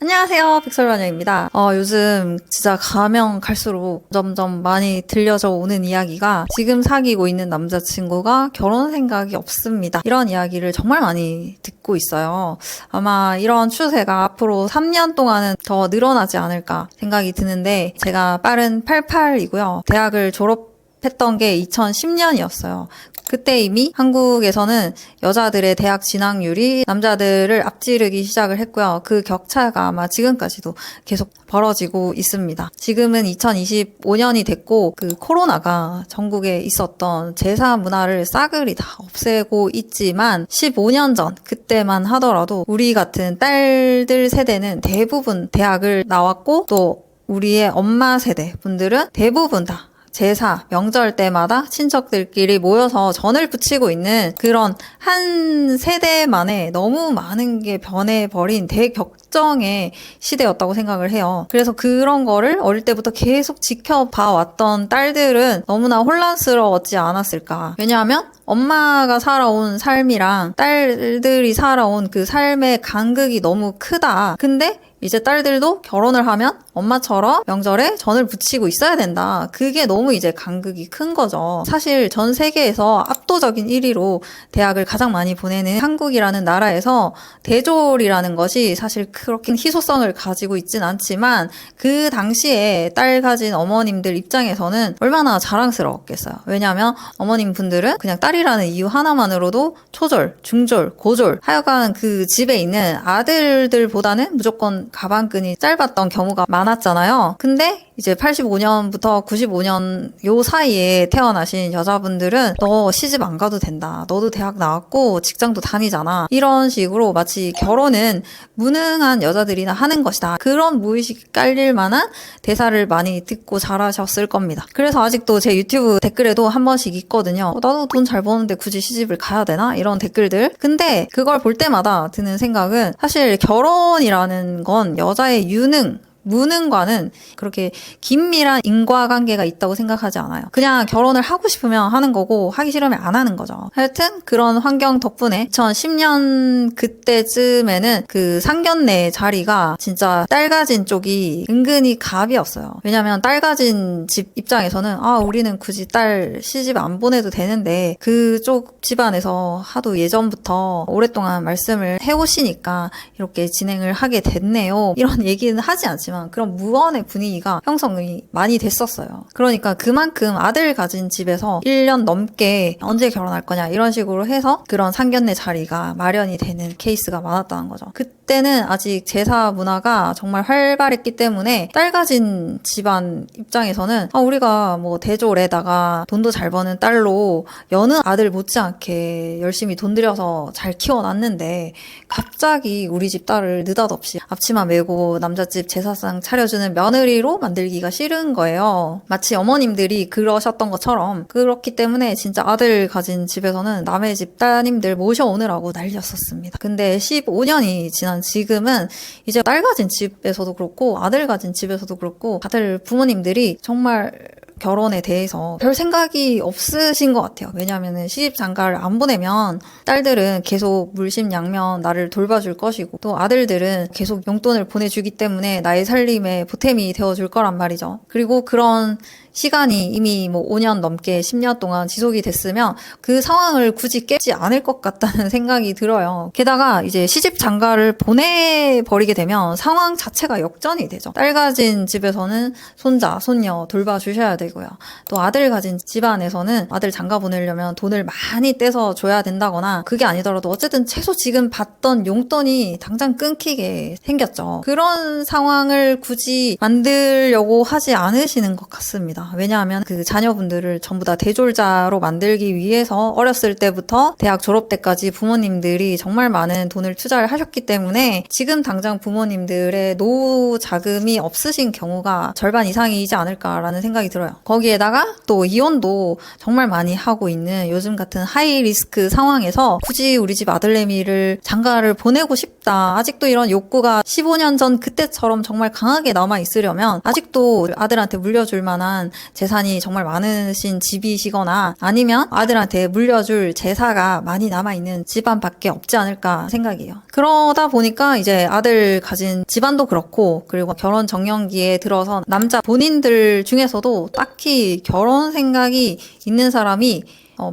안녕하세요. 빅설마녀입니다. 요즘 진짜 가면 갈수록 점점 많이 들려져 오는 이야기가 지금 사귀고 있는 남자친구가 결혼 생각이 없습니다. 이런 이야기를 정말 많이 듣고 있어요. 아마 이런 추세가 앞으로 3년 동안은 더 늘어나지 않을까 생각이 드는데 제가 빠른 88이고요. 대학을 졸업했던 게 2010년이었어요. 그때 이미 한국에서는 여자들의 대학 진학률이 남자들을 앞지르기 시작을 했고요. 그 격차가 아마 지금까지도 계속 벌어지고 있습니다. 지금은 2025년이 됐고 그 코로나가 전국에 있었던 제사 문화를 싸그리 다 없애고 있지만 15년 전 그때만 하더라도 우리 같은 딸들 세대는 대부분 대학을 나왔고 또 우리의 엄마 세대 분들은 대부분 다 제사, 명절 때마다 친척들끼리 모여서 전을 부치고 있는 그런 한 세대만에 너무 많은 게 변해버린 대격정의 시대였다고 생각을 해요. 그래서 그런 거를 어릴 때부터 계속 지켜봐왔던 딸들은 너무나 혼란스러웠지 않았을까. 왜냐하면 엄마가 살아온 삶이랑 딸들이 살아온 그 삶의 간극이 너무 크다. 근데 이제 딸들도 결혼을 하면 엄마처럼 명절에 전을 부치고 있어야 된다. 그게 너무 이제 간극이 큰 거죠. 사실 전 세계에서 압도적인 1위로 대학을 가장 많이 보내는 한국이라는 나라에서 대졸이라는 것이 사실 그렇게 희소성을 가지고 있진 않지만 그 당시에 딸 가진 어머님들 입장에서는 얼마나 자랑스러웠겠어요. 왜냐하면 어머님 분들은 그냥 딸이라는 이유 하나만으로도 초졸, 중졸, 고졸 하여간 그 집에 있는 아들들보다는 무조건 가방끈이 짧았던 경우가 많았잖아요. 근데 이제 85년부터 95년 요 사이에 태어나신 여자분들은 너 시집 안 가도 된다. 너도 대학 나왔고 직장도 다니잖아. 이런 식으로 마치 결혼은 무능한 여자들이나 하는 것이다. 그런 무의식 깔릴 만한 대사를 많이 듣고 자라셨을 겁니다. 그래서 아직도 제 유튜브 댓글에도 한 번씩 있거든요. 나도 돈 잘 버는데 굳이 시집을 가야 되나? 이런 댓글들. 근데 그걸 볼 때마다 드는 생각은 사실 결혼이라는 건 여자의 유능, 무능과는 그렇게 긴밀한 인과관계가 있다고 생각하지 않아요. 그냥 결혼을 하고 싶으면 하는 거고 하기 싫으면 안 하는 거죠. 하여튼 그런 환경 덕분에 2010년 그때쯤에는 그 상견례 자리가 진짜 딸 가진 쪽이 은근히 갑이었어요. 왜냐면 딸 가진 집 입장에서는 우리는 굳이 딸 시집 안 보내도 되는데 그쪽 집안에서 하도 예전부터 오랫동안 말씀을 해오시니까 이렇게 진행을 하게 됐네요. 이런 얘기는 하지 않지만 그런 무언의 분위기가 형성이 많이 됐었어요. 그러니까 그만큼 아들 가진 집에서 1년 넘게 언제 결혼할 거냐 이런 식으로 해서 그런 상견례 자리가 마련이 되는 케이스가 많았다는 거죠. 그때는 아직 제사 문화가 정말 활발했기 때문에 딸 가진 집안 입장에서는 우리가 뭐 대졸에다가 돈도 잘 버는 딸로 여느 아들 못지않게 열심히 돈 들여서 잘 키워놨는데 갑자기 우리 집 딸을 느닷없이 앞치마 메고 남자집 제사상 차려주는 며느리로 만들기가 싫은 거예요. 마치 어머님들이 그러셨던 것처럼. 그렇기 때문에 진짜 아들 가진 집에서는 남의 집 따님들 모셔오느라고 난리였었습니다. 근데 15년이 지난 지금은 이제 딸 가진 집에서도 그렇고 아들 가진 집에서도 그렇고 다들 부모님들이 정말 결혼에 대해서 별 생각이 없으신 것 같아요. 왜냐하면 시집 장가를 안 보내면 딸들은 계속 물심양면 나를 돌봐줄 것이고 또 아들들은 계속 용돈을 보내주기 때문에 나의 살림에 보탬이 되어줄 거란 말이죠. 그리고 그런 시간이 이미 뭐 5년 넘게 10년 동안 지속이 됐으면 그 상황을 굳이 깨지 않을 것 같다는 생각이 들어요. 게다가 이제 시집 장가를 보내버리게 되면 상황 자체가 역전이 되죠. 딸 가진 집에서는 손자, 손녀 돌봐주셔야 되고요. 또 아들 가진 집안에서는 아들 장가 보내려면 돈을 많이 떼서 줘야 된다거나 그게 아니더라도 어쨌든 최소 지금 받던 용돈이 당장 끊기게 생겼죠. 그런 상황을 굳이 만들려고 하지 않으시는 것 같습니다. 왜냐하면 그 자녀분들을 전부 다 대졸자로 만들기 위해서 어렸을 때부터 대학 졸업 때까지 부모님들이 정말 많은 돈을 투자를 하셨기 때문에 지금 당장 부모님들의 노후 자금이 없으신 경우가 절반 이상이지 않을까라는 생각이 들어요. 거기에다가 또 이혼도 정말 많이 하고 있는 요즘 같은 하이 리스크 상황에서 굳이 우리 집 아들내미를 장가를 보내고 싶다. 아직도 이런 욕구가 15년 전 그때처럼 정말 강하게 남아 있으려면 아직도 아들한테 물려줄 만한 재산이 정말 많으신 집이시거나 아니면 아들한테 물려줄 제사가 많이 남아있는 집안밖에 없지 않을까 생각이에요. 그러다 보니까 이제 아들 가진 집안도 그렇고, 그리고 결혼 정년기에 들어서 남자 본인들 중에서도 딱히 결혼 생각이 있는 사람이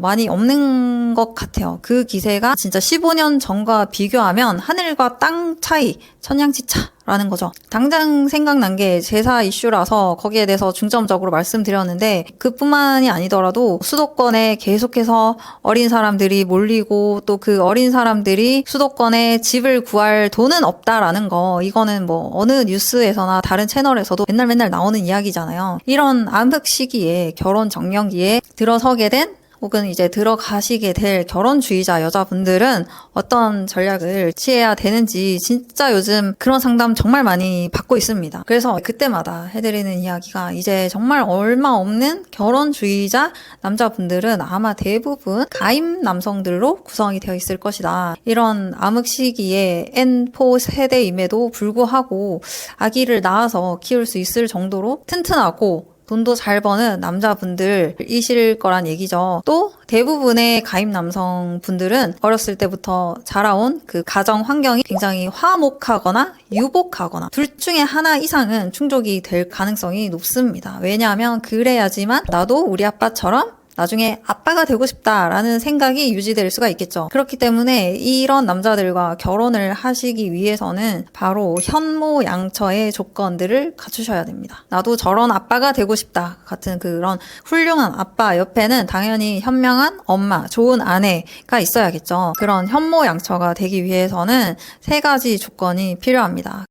많이 없는 것 같아요. 그 기세가 진짜 15년 전과 비교하면 하늘과 땅 차이, 천냥지차라는 거죠. 당장 생각난 게 제사 이슈라서 거기에 대해서 중점적으로 말씀드렸는데, 그뿐만이 아니더라도 수도권에 계속해서 어린 사람들이 몰리고 또 그 어린 사람들이 수도권에 집을 구할 돈은 없다라는 거, 이거는 뭐 어느 뉴스에서나 다른 채널에서도 맨날 나오는 이야기잖아요. 이런 암흑 시기에 결혼 정년기에 들어서게 된 혹은 이제 들어가시게 될 결혼주의자 여자분들은 어떤 전략을 취해야 되는지 진짜 요즘 그런 상담 정말 많이 받고 있습니다. 그래서 그때마다 해드리는 이야기가, 이제 정말 얼마 없는 결혼주의자 남자분들은 아마 대부분 가임 남성들로 구성이 되어 있을 것이다. 이런 암흑 시기에 N4 세대임에도 불구하고 아기를 낳아서 키울 수 있을 정도로 튼튼하고 돈도 잘 버는 남자분들이실 거란 얘기죠. 또 대부분의 가임 남성분들은 어렸을 때부터 자라온 그 가정 환경이 굉장히 화목하거나 유복하거나 둘 중에 하나 이상은 충족이 될 가능성이 높습니다. 왜냐하면 그래야지만 나도 우리 아빠처럼 나중에 아빠가 되고 싶다라는 생각이 유지될 수가 있겠죠. 그렇기 때문에 이런 남자들과 결혼을 하시기 위해서는 바로 현모양처의 조건들을 갖추셔야 됩니다. 나도 저런 아빠가 되고 싶다 같은 그런 훌륭한 아빠 옆에는 당연히 현명한 엄마, 좋은 아내가 있어야겠죠. 그런 현모양처가 되기 위해서는 3가지 조건이 필요합니다.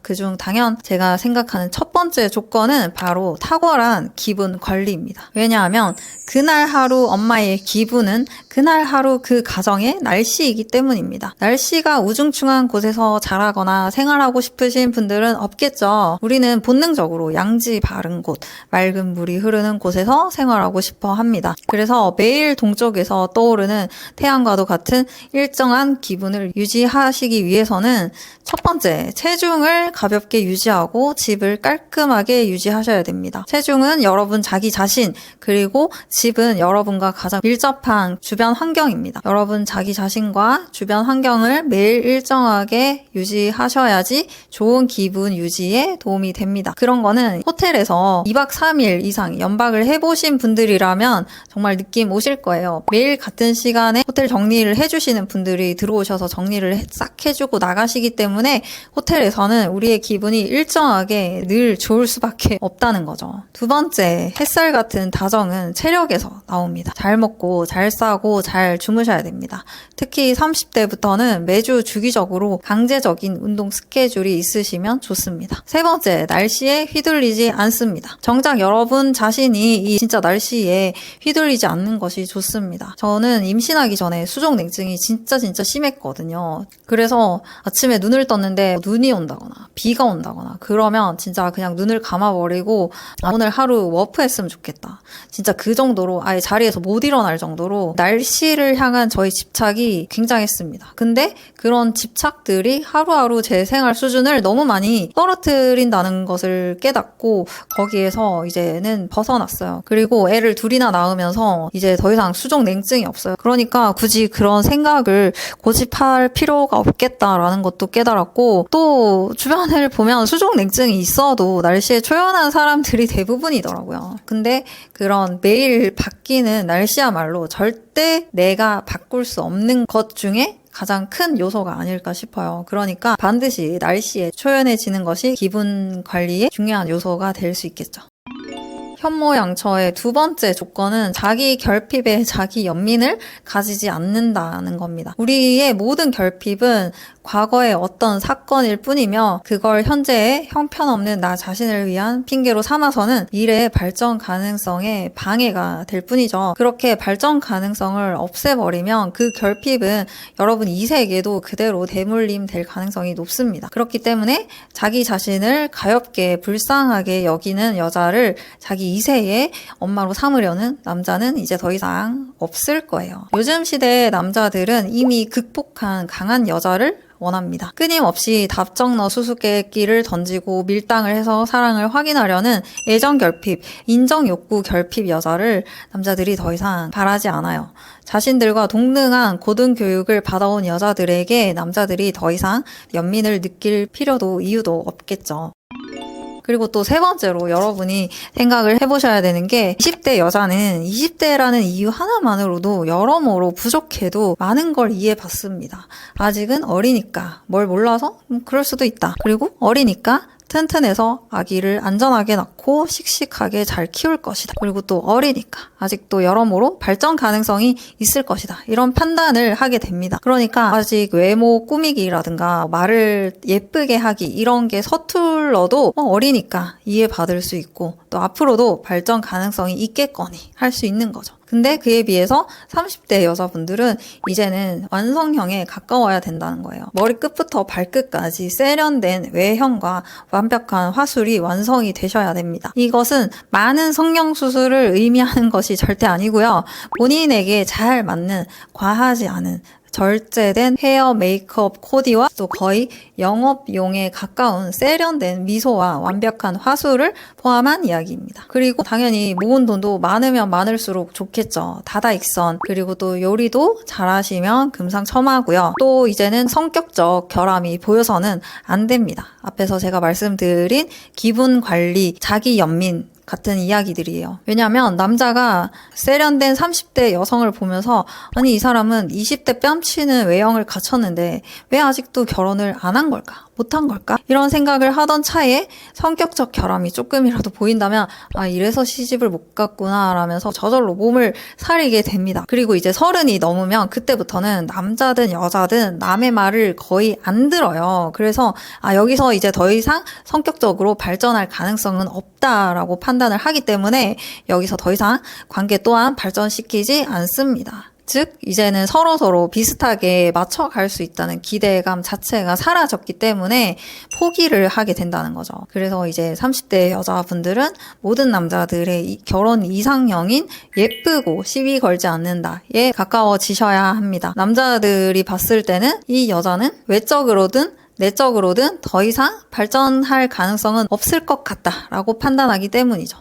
그중 당연 제가 생각하는 첫 번째 조건은 바로 탁월한 기분 관리입니다. 왜냐하면 그날 하루 엄마의 기분은 그날 하루 그 가정의 날씨이기 때문입니다. 날씨가 우중충한 곳에서 자라거나 생활하고 싶으신 분들은 없겠죠. 우리는 본능적으로 양지 바른 곳, 맑은 물이 흐르는 곳에서 생활하고 싶어 합니다. 그래서 매일 동쪽에서 떠오르는 태양과도 같은 일정한 기분을 유지하시기 위해서는 첫 번째, 체중을 가볍게 유지하고 집을 깔끔하게 유지하셔야 됩니다. 체중은 여러분 자기 자신, 그리고 집은 여러분과 가장 밀접한 주변 환경입니다. 여러분 자기 자신과 주변 환경을 매일 일정하게 유지하셔야지 좋은 기분 유지에 도움이 됩니다. 그런 거는 호텔에서 2박 3일 이상 연박을 해보신 분들이라면 정말 느낌 오실 거예요. 매일 같은 시간에 호텔 정리를 해주시는 분들이 들어오셔서 정리를 싹 해주고 나가시기 때문에 호텔에서는 우리의 기분이 일정하게 늘 좋을 수밖에 없다는 거죠. 두 번째, 햇살 같은 다정은 체력에서 나옵니다. 잘 먹고 잘 싸고 잘 주무셔야 됩니다. 특히 30대부터는 매주 주기적으로 강제적인 운동 스케줄이 있으시면 좋습니다. 세 번째, 날씨에 휘둘리지 않습니다. 정작 여러분 자신이 이 진짜 날씨에 휘둘리지 않는 것이 좋습니다. 저는 임신하기 전에 수족냉증이 진짜 심했거든요. 그래서 아침에 눈을 떴는데 눈이 온다거나 비가 온다거나 그러면 진짜 그냥 눈을 감아버리고 오늘 하루 워프했으면 좋겠다. 진짜 그 정도로 아예 자리에서 못 일어날 정도로 날씨를 향한 저의 집착이 굉장했습니다. 근데 그런 집착들이 하루하루 제 생활 수준을 너무 많이 떨어뜨린다는 것을 깨닫고 거기에서 이제는 벗어났어요. 그리고 애를 둘이나 낳으면서 이제 더 이상 수족냉증이 없어요. 그러니까 굳이 그런 생각을 고집할 필요가 없겠다라는 것도 깨달았고, 또 주변을 보면 수족냉증이 있어도 날씨에 초연한 사람들이 대부분이더라고요. 근데 그런 매일 바뀌는 날씨야말로 절대 내가 바꿀 수 없는 것 중에 가장 큰 요소가 아닐까 싶어요. 그러니까 반드시 날씨에 초연해지는 것이 기분 관리에 중요한 요소가 될 수 있겠죠. 현모양처의 두 번째 조건은 자기 결핍에 자기 연민을 가지지 않는다는 겁니다. 우리의 모든 결핍은 과거의 어떤 사건일 뿐이며 그걸 현재의 형편없는 나 자신을 위한 핑계로 삼아서는 미래의 발전 가능성에 방해가 될 뿐이죠. 그렇게 발전 가능성을 없애버리면 그 결핍은 여러분 2세에게도 그대로 대물림 될 가능성이 높습니다. 그렇기 때문에 자기 자신을 가엽게 불쌍하게 여기는 여자를 자기 2세의 엄마로 삼으려는 남자는 이제 더 이상 없을 거예요. 요즘 시대의 남자들은 이미 극복한 강한 여자를 원합니다. 끊임없이 답정너 수수께끼를 던지고 밀당을 해서 사랑을 확인하려는 애정 결핍, 인정 욕구 결핍 여자를 남자들이 더 이상 바라지 않아요. 자신들과 동등한 고등교육을 받아온 여자들에게 남자들이 더 이상 연민을 느낄 필요도 이유도 없겠죠. 그리고 또 세 번째로 여러분이 생각을 해보셔야 되는 게 20대 여자는 20대라는 이유 하나만으로도 여러모로 부족해도 많은 걸 이해받습니다. 아직은 어리니까 뭘 몰라서 그럴 수도 있다. 그리고 어리니까 튼튼해서 아기를 안전하게 낳고 씩씩하게 잘 키울 것이다. 그리고 또 어리니까 아직도 여러모로 발전 가능성이 있을 것이다. 이런 판단을 하게 됩니다. 그러니까 아직 외모 꾸미기라든가 말을 예쁘게 하기 이런 게 서툴러도 어리니까 이해받을 수 있고 또 앞으로도 발전 가능성이 있겠거니 할 수 있는 거죠. 근데 그에 비해서 30대 여자분들은 이제는 완성형에 가까워야 된다는 거예요. 머리끝부터 발끝까지 세련된 외형과 완벽한 화술이 완성이 되셔야 됩니다. 이것은 많은 성형수술을 의미하는 것이 절대 아니고요. 본인에게 잘 맞는 과하지 않은 절제된 헤어 메이크업 코디와 또 거의 영업용에 가까운 세련된 미소와 완벽한 화술을 포함한 이야기입니다. 그리고 당연히 모은 돈도 많으면 많을수록 좋겠죠. 다다익선. 그리고 또 요리도 잘하시면 금상첨화고요. 또 이제는 성격적 결함이 보여서는 안 됩니다. 앞에서 제가 말씀드린 기분 관리, 자기 연민 같은 이야기들이에요. 왜냐하면 남자가 세련된 30대 여성을 보면서 아니 이 사람은 20대 뺨치는 외형을 갖췄는데 왜 아직도 결혼을 안 한 걸까? 못한 걸까? 이런 생각을 하던 차에 성격적 결함이 조금이라도 보인다면 아 이래서 시집을 못 갔구나 라면서 저절로 몸을 사리게 됩니다. 그리고 이제 30이 넘으면 그때부터는 남자든 여자든 남의 말을 거의 안 들어요. 그래서 아 여기서 이제 더 이상 성격적으로 발전할 가능성은 없다라고 판단을 하기 때문에 여기서 더 이상 관계 또한 발전시키지 않습니다. 즉 이제는 서로서로 비슷하게 맞춰갈 수 있다는 기대감 자체가 사라졌기 때문에 포기를 하게 된다는 거죠. 그래서 이제 30대 여자분들은 모든 남자들의 결혼 이상형인 예쁘고 시비 걸지 않는다에 가까워지셔야 합니다. 남자들이 봤을 때는 이 여자는 외적으로든 내적으로든 더 이상 발전할 가능성은 없을 것 같다라고 판단하기 때문이죠.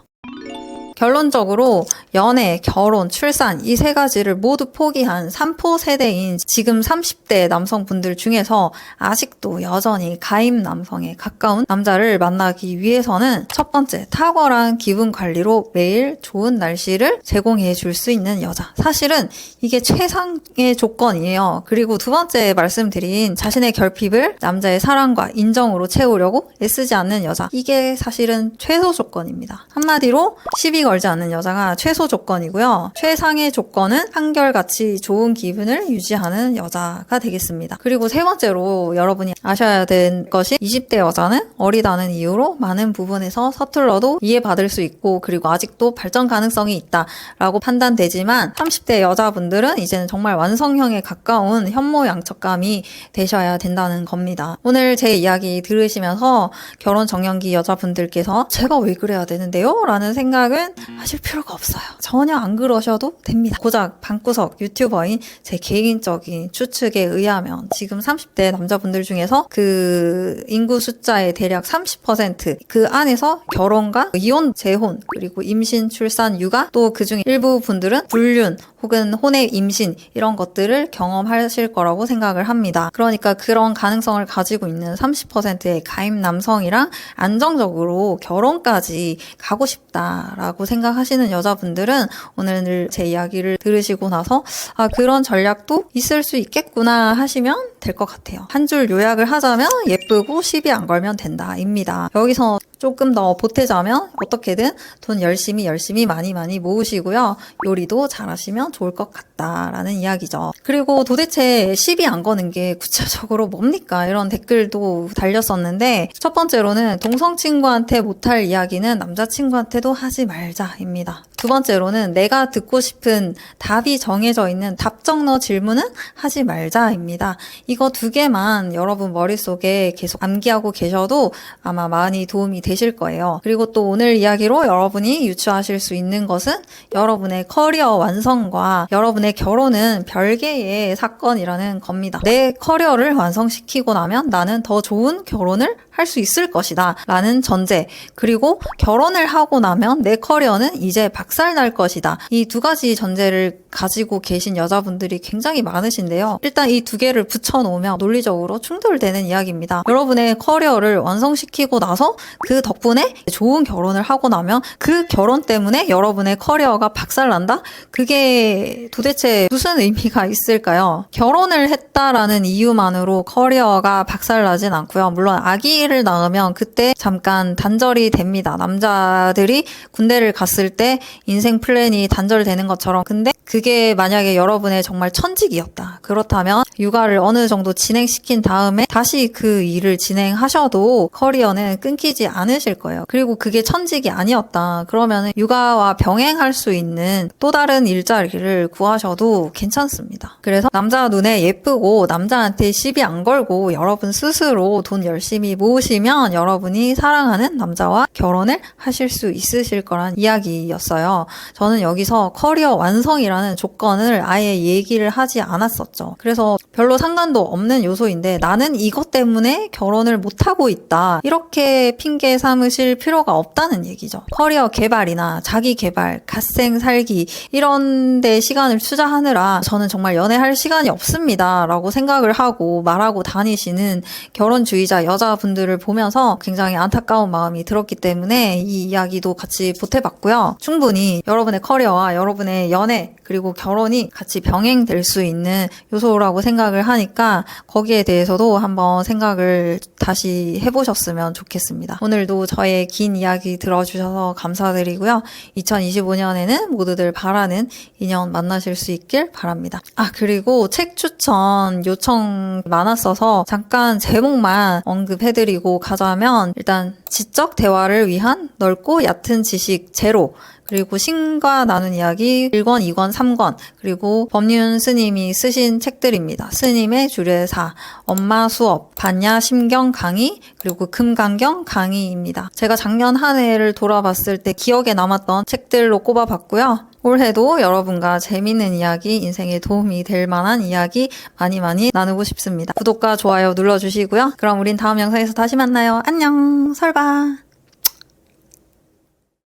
결론적으로 연애, 결혼, 출산 이 세 가지를 모두 포기한 3포 세대인 지금 30대 남성분들 중에서 아직도 여전히 가임 남성에 가까운 남자를 만나기 위해서는 첫 번째, 탁월한 기분 관리로 매일 좋은 날씨를 제공해 줄 수 있는 여자. 사실은 이게 최상의 조건이에요. 그리고 두 번째 말씀드린 자신의 결핍을 남자의 사랑과 인정으로 채우려고 애쓰지 않는 여자. 이게 사실은 최소 조건입니다. 한마디로 시비 걸지 않는 여자가 최소 조건이고요. 최상의 조건은 한결같이 좋은 기분을 유지하는 여자가 되겠습니다. 그리고 세 번째로 여러분이 아셔야 될 것이 20대 여자는 어리다는 이유로 많은 부분에서 서툴러도 이해받을 수 있고 그리고 아직도 발전 가능성이 있다라고 판단되지만 30대 여자분들은 이제는 정말 완성형에 가까운 현모양처감이 되셔야 된다는 겁니다. 오늘 제 이야기 들으시면서 결혼 정년기 여자분들께서 제가 왜 그래야 되는데요? 라는 생각은 하실 필요가 없어요. 전혀 안 그러셔도 됩니다. 고작 방구석 유튜버인 제 개인적인 추측에 의하면 지금 30대 남자분들 중에서 그 인구 숫자의 대략 30% 그 안에서 결혼과 이혼, 재혼, 그리고 임신, 출산, 육아 또 그중 일부 분들은 불륜 혹은 혼외 임신 이런 것들을 경험하실 거라고 생각을 합니다. 그러니까 그런 가능성을 가지고 있는 30%의 가임 남성이랑 안정적으로 결혼까지 가고 싶다라고 생각하시는 여자분들은 오늘 제 이야기를 들으시고 나서 아 그런 전략도 있을 수 있겠구나 하시면 될 것 같아요. 한 줄 요약을 하자면 예쁘고 시비 안 걸면 된다입니다. 여기서 조금 더 보태자면 어떻게든 돈 열심히 많이 모으시고요. 요리도 잘하시면 좋을 것 같다라는 이야기죠. 그리고 도대체 시비 안 거는 게 구체적으로 뭡니까? 이런 댓글도 달렸었는데 첫 번째로는 동성 친구한테 못할 이야기는 남자친구한테도 하지 말자입니다. 두 번째로는 내가 듣고 싶은 답이 정해져 있는 답정너 질문은 하지 말자입니다. 이거 두 개만 여러분 머릿속에 계속 암기하고 계셔도 아마 많이 도움이 되실 거예요. 그리고 또 오늘 이야기로 여러분이 유추하실 수 있는 것은 여러분의 커리어 완성과 여러분의 결혼은 별개의 사건이라는 겁니다. 내 커리어를 완성시키고 나면 나는 더 좋은 결혼을 할 수 있을 것이다 라는 전제, 그리고 결혼을 하고 나면 내 커리어는 이제 박살날 것이다. 이 두 가지 전제를 가지고 계신 여자분들이 굉장히 많으신데요. 일단 이 두 개를 붙여놓으면 논리적으로 충돌되는 이야기입니다. 여러분의 커리어를 완성시키고 나서 그 덕분에 좋은 결혼을 하고 나면 그 결혼 때문에 여러분의 커리어가 박살난다? 그게 도대체 무슨 의미가 있을까요? 결혼을 했다라는 이유만으로 커리어가 박살나진 않고요. 물론 아기를 낳으면 그때 잠깐 단절이 됩니다. 남자들이 군대를 갔을 때 인생 플랜이 단절되는 것처럼. 근데 그게 만약에 여러분의 정말 천직이었다. 그렇다면 육아를 어느 정도 진행시킨 다음에 다시 그 일을 진행하셔도 커리어는 끊기지 않으실 거예요. 그리고 그게 천직이 아니었다. 그러면 육아와 병행할 수 있는 또 다른 일자리를 구하셔도 괜찮습니다. 그래서 남자 눈에 예쁘고 남자한테 시비 안 걸고 여러분 스스로 돈 열심히 모으시면 여러분이 사랑하는 남자와 결혼을 하실 수 있으실 거란 이야기였어요. 저는 여기서 커리어 완성이라는 조건을 아예 얘기를 하지 않았었죠. 그래서 별로 상관도 없는 요소인데 나는 이것 때문에 결혼을 못하고 있다. 이렇게 핑계 삼으실 필요가 없다는 얘기죠. 커리어 개발이나 자기 개발, 갓생 살기 이런 데 시간을 투자하느라 저는 정말 연애할 시간이 없습니다 라고 생각을 하고 말하고 다니시는 결혼주의자 여자분들을 보면서 굉장히 안타까운 마음이 들었기 때문에 이 이야기도 같이 보태봤고요. 충분히 여러분의 커리어와 여러분의 연애 그리고 결혼이 같이 병행될 수 있는 요소라고 생각을 하니까 거기에 대해서도 한번 생각을 다시 해보셨으면 좋겠습니다. 오늘도 저의 긴 이야기 들어주셔서 감사드리고요. 2025년에는 모두들 바라는 인연 만나실 수 있길 바랍니다. 그리고 책 추천 요청 많았어서 잠깐 제목만 언급해드리고 가자면 일단 지적 대화를 위한 넓고 얕은 지식 제로, 그리고 신과 나눈 이야기 1권, 2권, 3권, 그리고 법륜 스님이 쓰신 책들입니다. 스님의 주례사, 엄마 수업, 반야 심경 강의, 그리고 금강경 강의입니다. 제가 작년 한 해를 돌아봤을 때 기억에 남았던 책들로 꼽아봤고요. 올해도 여러분과 재밌는 이야기, 인생에 도움이 될 만한 이야기 많이 나누고 싶습니다. 구독과 좋아요 눌러주시고요. 그럼 우린 다음 영상에서 다시 만나요. 안녕, 설바.